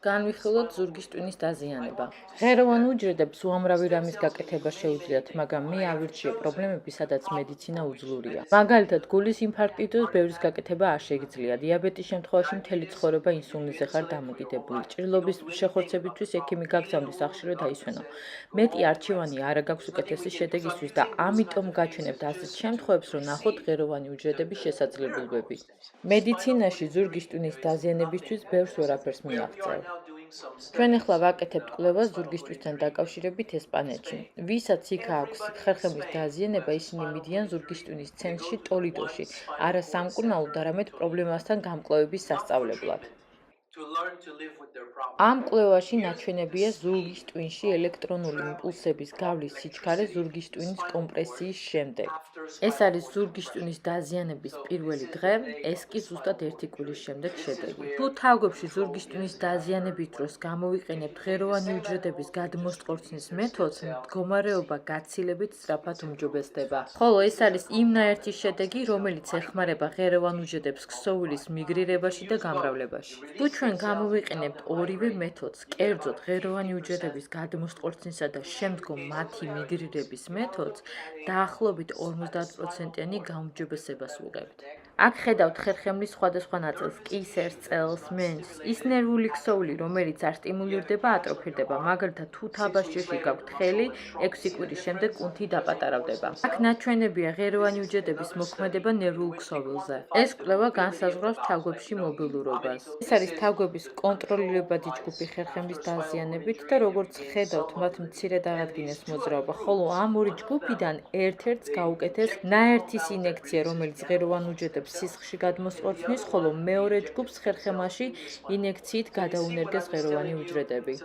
განვიხილოთ ზურგის ტვინის დაზიანება. ღეროვან უჯრედებს უამრავი რამის გაკეთება შეუძლიათ, მაგრამ მე ავირჩიე პრობლემები, სადაც მედიცინა უძლურია. მაგალითად, გულის ინფარქტის დროს ბევრის გაკეთება არ შეგიძლია. დიაბეტის შემთხვევაში მთელი ცხოვრება ინსულინზე ხარ დამოკიდებული. ჭრილობის შეხორცებისთვის ექიმი გაგზავნეს სახშირად აისვენო. მეტი არჩევანი არა გაქვს უკეთესი შედეგისთვის და ამიტომ გაჩვენებთ ასეთ შემთხვევებს, რომ ნახოთ ღეროვანი უჯრედების შესაძლებლობები. მედიცინაში ზურგის ტვინის დაზიანებისთვის ბევრს ვერაფერს მიაღწევ. ჩვენ ახლა ვაკეთებთ კვლევას ზურგის ტვინთან დაკავშირებით ესპანეთში. ვისაც იქ აქვს ხერხემლის დაზიანება, ისინი მიდიან ზურგის ტვინის ცენტრში ტოლიდოში, არა სამკურნალოდ, არამედ პრობლემასთან გამკლავების სასწავლებლად. ამ კვლევაში ნაჩვენებია ზურგის ტვინში ელექტრონული იმპულსების გავლის სიჩქარე ზურგის ტვინის კომპრესიის შემდეგ. ეს არის ზურგის ტვინის დაზიანების პირველი დღე, ეს კი ზუსტად 1 კვირის შემდეგ შედეგი. თუ თავგებში ზურგის ტვინის დაზიანების დროს გამოვიყენებთ ღეროვანი უჯრედების გადმოსტყორცნის მეთოდს, მდგომარეობა გაცილებით სწრაფად უმჯობესდება. ხოლო ეს არის იმნაერთი შედეგი, რომელიც ეხმარება ღეროვან უჯრედებს ქსოვილის მიგრირებაში და გამრავლებაში. თუ ჩვენ გამოვიყენებთ ორივე მეთოდს, კერძოდ ღეროვანი უჯრედების გადმოსტყორცნისა და შემდგომ მათი მიგრირების მეთოდს, დაახლოებით 50%-იანი გაუმჯობესებას ვუღებთ. აქ ხედავთ ხერხემლის სხვადასხვა ნაწილს, კისერს, წელს, მენჯს. ის ნერვული ქსოვილი, რომელიც არ სტიმულირდება, ატროფირდება. მაგალითად, თუ თაბაშირში გაქვთ ხელი, 6 კვირის შემდეგ კუნთი დაპატარავდება. აქ ნაჩვენებია ღეროვანი უჯრედების მოქმედება ნერვულ ქსოვილზე. ეს კვლევა განსაზღვრავს თავგვებში მობილურობას. ეს არის თავგვების კონტროლირებადი ჯგუფი ხერხემლის დაზიანებით და როგორც ხედავთ, მათ მცირედ აღადგინეს მოძრაობა, ხოლო ამ ორი ჯგუფიდან ერთ-ერთს გაუკეთეს ნაერთის ინექცია, რომელიც ღეროვან უჯრედებს სისხლში გადმოსყორცნის, ხოლო მეორე ჯგუფს ხერხემაში ინექციით გადაუნერგეს ღეროვანი უჯრედები.